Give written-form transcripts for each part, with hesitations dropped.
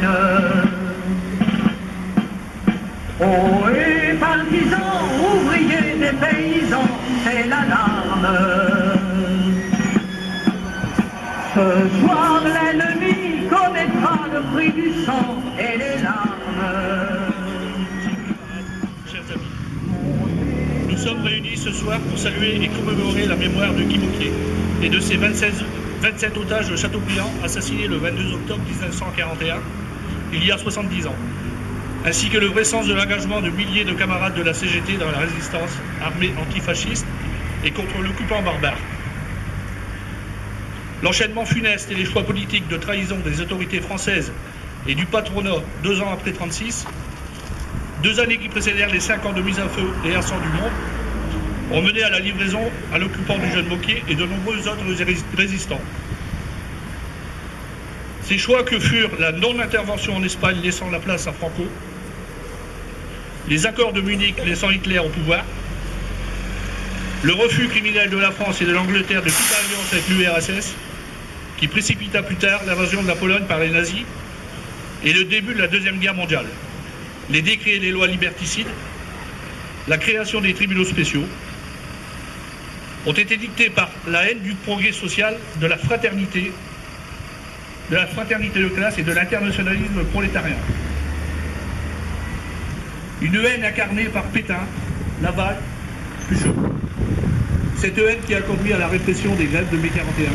haine. Oh, et partisans, ouvriers des paysans, c'est l'alarme. Ce soir, l'ennemi connaîtra le prix du sang et les larmes. Chers amis, nous sommes réunis ce soir pour saluer et commémorer la mémoire de Guy Môquier et de ses 27 otages de Châteaubriand assassinés le 22 octobre 1941, il y a 70 ans, ainsi que le vrai sens de l'engagement de milliers de camarades de la CGT dans la résistance armée antifasciste et contre l'occupant barbare. L'enchaînement funeste et les choix politiques de trahison des autorités françaises et du patronat 2 ans après 1936, 2 années qui précédèrent les 5 ans de mise à feu et à sang du monde, ont mené à la livraison à l'occupant du jeune Môquier et de nombreux autres résistants. Ces choix que furent la non-intervention en Espagne laissant la place à Franco, les accords de Munich laissant Hitler au pouvoir, le refus criminel de la France et de l'Angleterre de toute alliance avec l'URSS, qui précipita plus tard l'invasion de la Pologne par les nazis, et le début de la Deuxième Guerre mondiale, les décrets et les lois liberticides, la création des tribunaux spéciaux, ont été dictés par la haine du progrès social, de la fraternité de classe et de l'internationalisme prolétarien. Une haine incarnée par Pétain, Laval, Truchot. Cette haine qui a conduit à la répression des grèves de mai 41.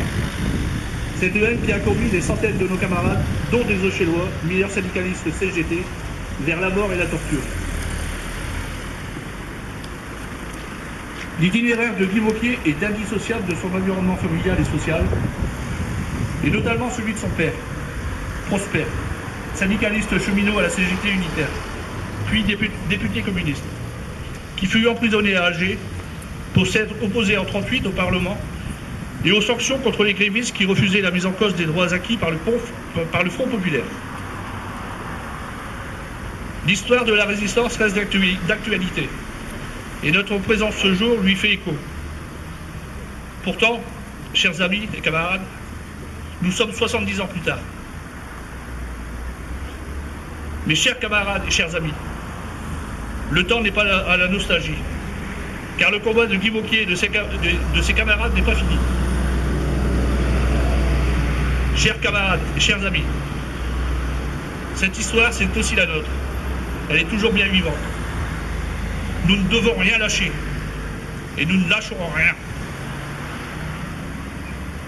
Cette haine qui a conduit des centaines de nos camarades, dont des Auchellois, mineurs syndicalistes CGT, vers la mort et la torture. L'itinéraire de Guy Môquier est indissociable de son environnement familial et social, et notamment celui de son père, Prosper, syndicaliste cheminot à la CGT unitaire, puis député communiste, qui fut emprisonné à Alger pour s'être opposé en 1938 au Parlement et aux sanctions contre les grévistes qui refusaient la mise en cause des droits acquis par le Front populaire. L'histoire de la résistance reste d'actualité. Et notre présence ce jour lui fait écho. Pourtant, chers amis et camarades, nous sommes 70 ans plus tard. Mes chers camarades et chers amis, le temps n'est pas à la nostalgie, car le combat de Guy Môquier et de ses camarades n'est pas fini. Chers camarades et chers amis, cette histoire, c'est aussi la nôtre. Elle est toujours bien vivante. Nous ne devons rien lâcher, et nous ne lâcherons rien.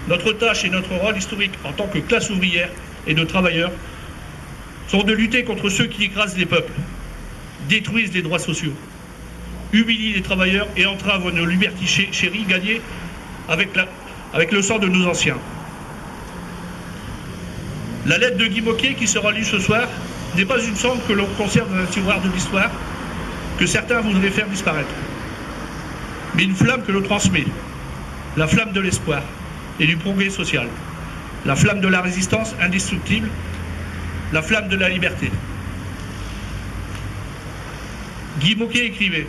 Notre tâche et notre rôle historique en tant que classe ouvrière et de travailleurs sont de lutter contre ceux qui écrasent les peuples, détruisent les droits sociaux, humilient les travailleurs et entravent nos libertés chéries gagnées avec le sang de nos anciens. La lettre de Guy Môquier qui sera lue ce soir n'est pas une cendre que l'on conserve dans un tiroir de l'histoire, que certains voudraient faire disparaître, mais une flamme que l'on transmet, la flamme de l'espoir et du progrès social, la flamme de la résistance indestructible, la flamme de la liberté. Guy Môquier écrivait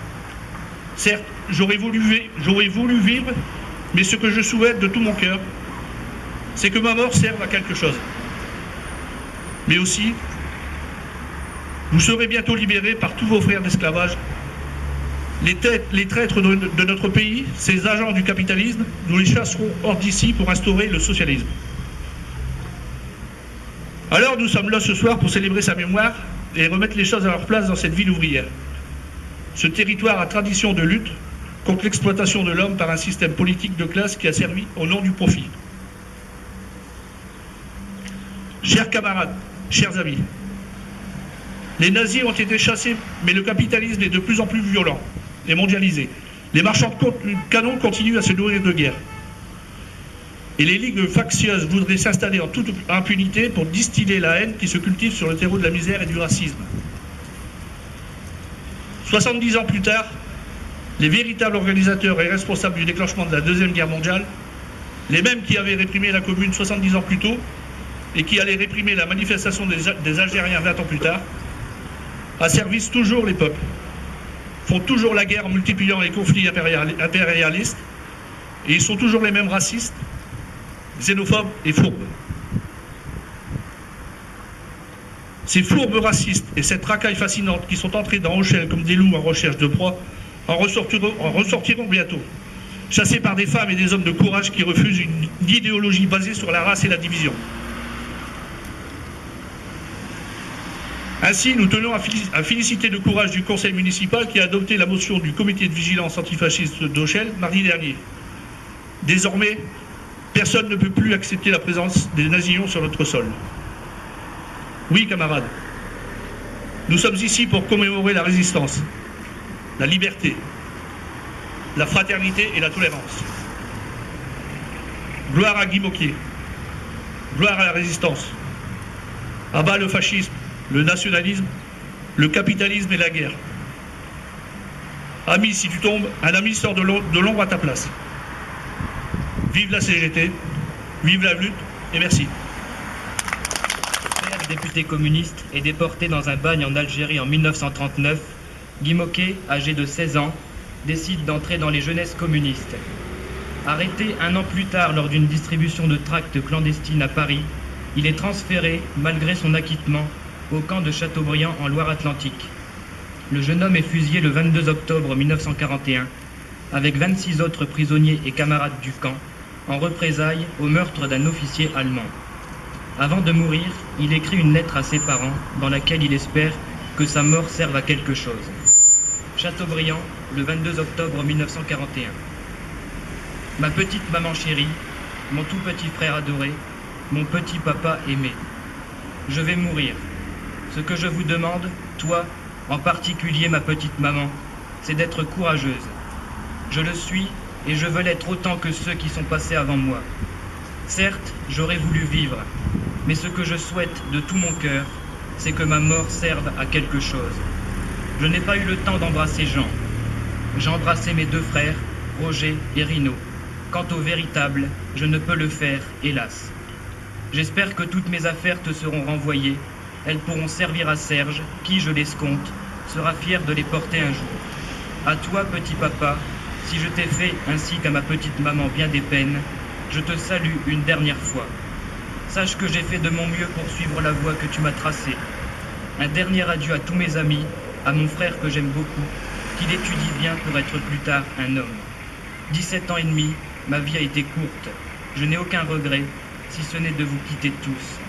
« Certes, j'aurais voulu vivre, mais ce que je souhaite de tout mon cœur, c'est que ma mort serve à quelque chose. Mais aussi, vous serez bientôt libérés par tous vos frères d'esclavage. Les traîtres de notre pays, ces agents du capitalisme, nous les chasserons hors d'ici pour instaurer le socialisme. Alors nous sommes là ce soir pour célébrer sa mémoire et remettre les choses à leur place dans cette ville ouvrière. Ce territoire à tradition de lutte contre l'exploitation de l'homme par un système politique de classe qui a servi au nom du profit. Chers camarades, chers amis, les nazis ont été chassés, mais le capitalisme est de plus en plus violent et mondialisé. Les marchands de canons continuent à se nourrir de guerre. Et les ligues factieuses voudraient s'installer en toute impunité pour distiller la haine qui se cultive sur le terreau de la misère et du racisme. 70 ans plus tard, les véritables organisateurs et responsables du déclenchement de la Deuxième Guerre mondiale, les mêmes qui avaient réprimé la Commune 70 ans plus tôt et qui allaient réprimer la manifestation des Algériens 20 ans plus tard, asservissent toujours les peuples, font toujours la guerre en multipliant les conflits impérialistes, et ils sont toujours les mêmes racistes, xénophobes et fourbes. Ces fourbes racistes et cette racaille fascinante qui sont entrés dans Rochelle comme des loups en recherche de proie en ressortiront bientôt, chassés par des femmes et des hommes de courage qui refusent une idéologie basée sur la race et la division. Ainsi, nous tenons à féliciter le courage du conseil municipal qui a adopté la motion du comité de vigilance antifasciste d'Auchel mardi dernier. Désormais, personne ne peut plus accepter la présence des nazillons sur notre sol. Oui, camarades, nous sommes ici pour commémorer la résistance, la liberté, la fraternité et la tolérance. Gloire à Guy Môquier, gloire à la résistance. À bas le fascisme, le nationalisme, le capitalisme et la guerre. Ami, si tu tombes, un ami sort de l'ombre à ta place. Vive la CGT, vive la lutte et merci. Père député communiste est déporté dans un bagne en Algérie en 1939. Guy Môquier, âgé de 16 ans, décide d'entrer dans les jeunesses communistes. Arrêté un an plus tard lors d'une distribution de tracts clandestines à Paris, il est transféré, malgré son acquittement, au camp de Châteaubriand en Loire-Atlantique. Le jeune homme est fusillé le 22 octobre 1941, avec 26 autres prisonniers et camarades du camp, en représailles au meurtre d'un officier allemand. Avant de mourir, il écrit une lettre à ses parents dans laquelle il espère que sa mort serve à quelque chose. Châteaubriand, le 22 octobre 1941. Ma petite maman chérie, mon tout petit frère adoré, mon petit papa aimé. Je vais mourir. Ce que je vous demande, toi, en particulier ma petite maman, c'est d'être courageuse. Je le suis et je veux l'être autant que ceux qui sont passés avant moi. Certes, j'aurais voulu vivre, mais ce que je souhaite de tout mon cœur, c'est que ma mort serve à quelque chose. Je n'ai pas eu le temps d'embrasser Jean. J'ai embrassé mes deux frères, Roger et Rino. Quant au véritable, je ne peux le faire, hélas. J'espère que toutes mes affaires te seront renvoyées. Elles pourront servir à Serge, qui, je l'escompte, sera fier de les porter un jour. À toi, petit papa, si je t'ai fait, ainsi qu'à ma petite maman, bien des peines, je te salue une dernière fois. Sache que j'ai fait de mon mieux pour suivre la voie que tu m'as tracée. Un dernier adieu à tous mes amis, à mon frère que j'aime beaucoup, qu'il étudie bien pour être plus tard un homme. 17 ans et demi, ma vie a été courte. Je n'ai aucun regret, si ce n'est de vous quitter tous.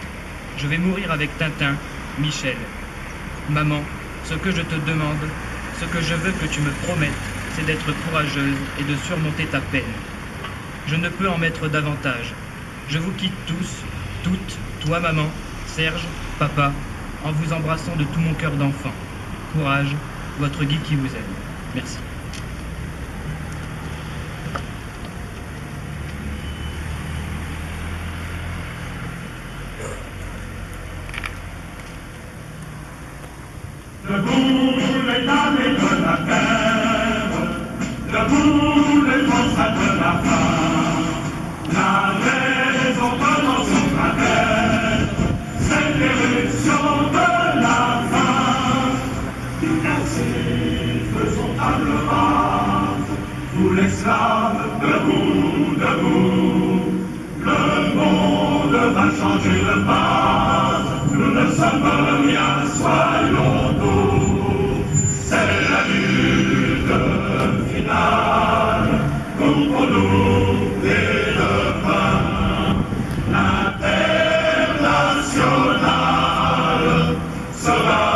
Je vais mourir avec Tintin, Michel. Maman, ce que je te demande, ce que je veux que tu me promettes, c'est d'être courageuse et de surmonter ta peine. Je ne peux en mettre davantage. Je vous quitte tous, toutes, toi maman, Serge, papa, en vous embrassant de tout mon cœur d'enfant. Courage, votre Guy qui vous aime. Merci. Debout les dames de la terre, debout les forçats de la femme, la raison dans son travers, c'est l'éruption de la femme. Ainsi faisons table rase, tous les slaves, debout, debout, le monde va changer de base, nous ne sommes rien, soyons doux, c'est la lutte finale, contre nous et le pain, l'international sera